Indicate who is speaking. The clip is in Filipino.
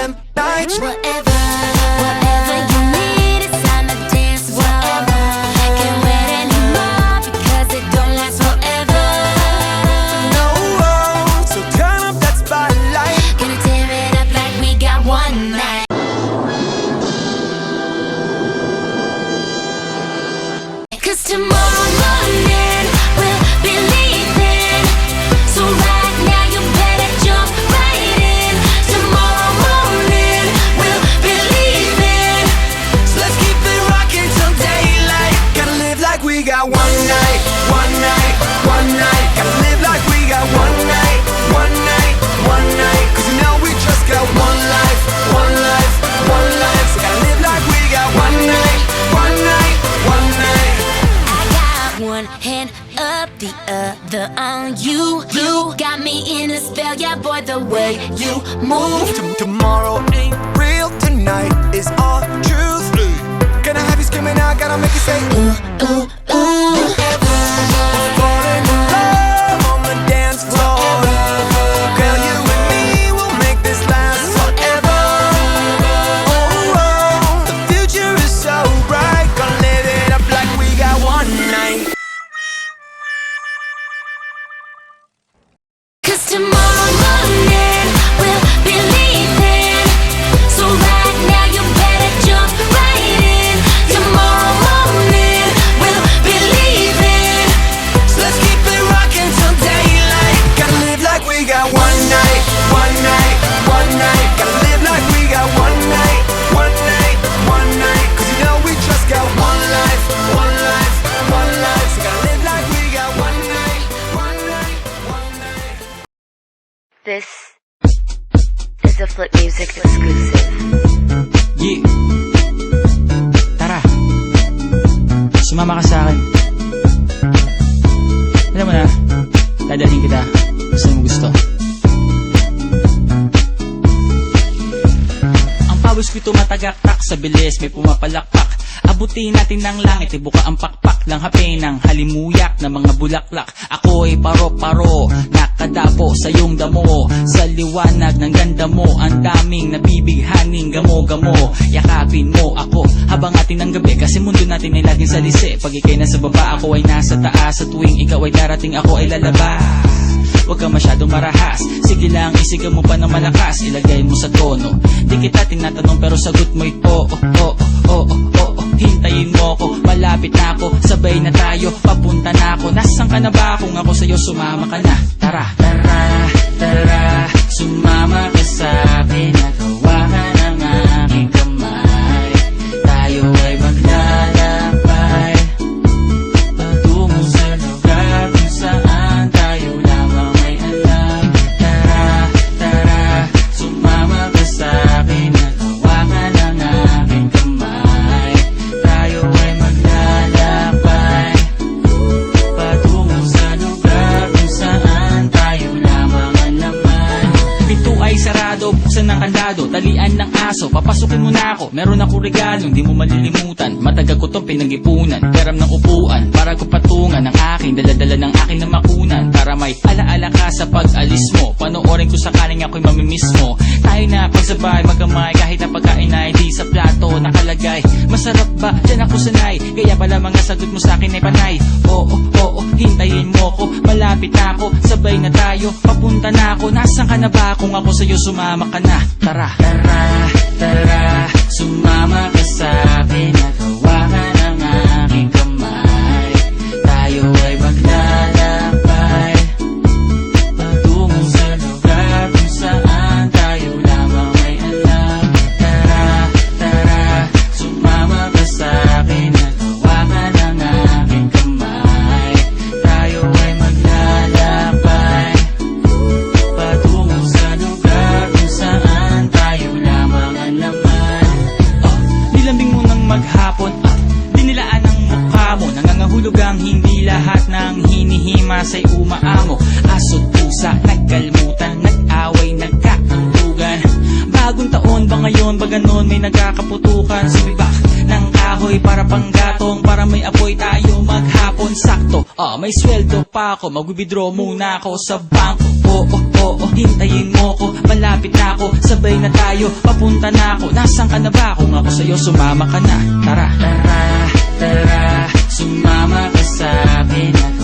Speaker 1: them nights.
Speaker 2: Whatever, whatever you need, it's on the dance floor. Can't wait anymore because it don't last forever.
Speaker 1: No, so turn up that spotlight.
Speaker 2: Gonna tear it up like we got one night. Cause tomorrow morning we'll be leaving. So right now you better jump right in. Tomorrow morning we'll be leaving.
Speaker 1: So let's keep it rocking till daylight. Gotta live like we got one night, one night, one night. Gotta live like we got one night, one night, one night. Cause you know we just got one life, one life, one life. So gotta live like we got one night, one night, one night.
Speaker 2: I got one hand up, the other on you. You got me in a spell, yeah boy, the way you move.
Speaker 1: Tomorrow ain't real, tonight is all truth. Gonna have you screaming out, gotta make you say
Speaker 2: Ooh, ooh, ooh.
Speaker 1: falling in love on the dance floor. Girl, you and me will make this last forever. Oh, the future is so bright. Gonna live it up like we got one night.
Speaker 2: Cause tomorrow morning we'll be leaving. So right now you better jump right in. Tomorrow morning we'll be leaving.
Speaker 1: So let's keep it rocking till daylight. Gotta live like we got one night, one night, one night. Gotta live like we got one night, one night, one night. Cause you know we just got one life, one life, one life. So gotta live like we got one night, one night, one night.
Speaker 3: This is a Flip Music exclusive.
Speaker 4: Yeah. Tara. Sumama ka sa akin. Alam mo na, dadalhin kita. Saan mo gusto. Ang pawis ko'y tumatagaktak sa bilis, may pumapalakpak. Abutin natin ng langit, ibuka ang pakpak lang hapin ng halimuyak na mga bulaklak. Ako'y paro-paro, nakadapo sa iyong damo. Sa liwanag ng ganda mo, ang daming nabibighaning gamo-gamo. Yakapin mo ako habang atin ng gabi, kasi mundo natin ay laging salisi. Pag ikay nasa baba, ako ay nasa taas. Sa tuwing ikaw ay darating, ako ay lalabas. Huwag ka masyadong marahas, sige lang isigaw mo pa ng malakas. Ilagay mo sa tono, di kita tinatanong pero sagot mo'y oo, oo, oo, oo. Hintayin mo ko, malapit na ako, sabay na tayo, papunta na ako. Nasaan ka na ba? Kung ako sa'yo, sumama ka na. Tara, tara, tara, sumama ka sa'kin at hawakan ang aking kamay. Tayo ay maglalakbay patungo sa lugar kung saan tayo lamang ay alam. Tara, tara, sumama ka sa'kin at hawakan ang aking kamay. Tayo ay maglalakbay patungo sa lugar kung saan tayo lamang ang laman. Pinto ay sarado, buksan ng kandado, talian ng aso, papasukin mo na ako. Meron ako regalo, hindi mo malilimutan. Matagal ko tong pinag-ipunan, peram ng upuan para ko patungan ang aking daladala ng aking namakunan. Para may alaala ka sa pag-alis mo, panoorin ko sakaling ako'y mamimiss mo. Tayo na pagsabay, magkamay, kahit na pagkain ay di sa plato nakalagay. Masarap ba? Diyan ako sanay, kaya pala mga sagot mo sa akin ay panay. Oo, oo, hintayin mo ko, malapit na ako, sabay na tayo, papunta na ako. Nasaan ka na ba? Kung ako sa'yo, sumama ka na. Tara, tara, tara, sumama ka sa'kin at hawakan ang aking kamay. Tayo ay maglalakbay patungo sa lugar kung saan tayo lamang ay alam. Tara, tara, sumama ka sa'kin at hawakan ang aking kamay. Tayo ay maglalakbay patungo sa lugar kung saan tayo lamang ang laman. Nilambing mo ng maghapon, dinilaan ang mukha mo. Nangangahulog ang hindi lahat ng hinihimas ay umaamo. Aso't pusa, nagkalmutan, nag-away, nagkakulugan. Bagong taon ba ngayon, ba ganon may nagkakaputukan? Sumibak ng kahoy para panggatong, para may apoy tayo maghapon. hapon sakto. May sweldo pa ako, mag-withdraw muna ako sa bangko. Oo, hintayin mo ko, malapit na ako, sabay na tayo, papunta na ako. Nasaan ka na ba? Kung ako sa'yo, sumama ka na. Tara, sumama ka sa akin.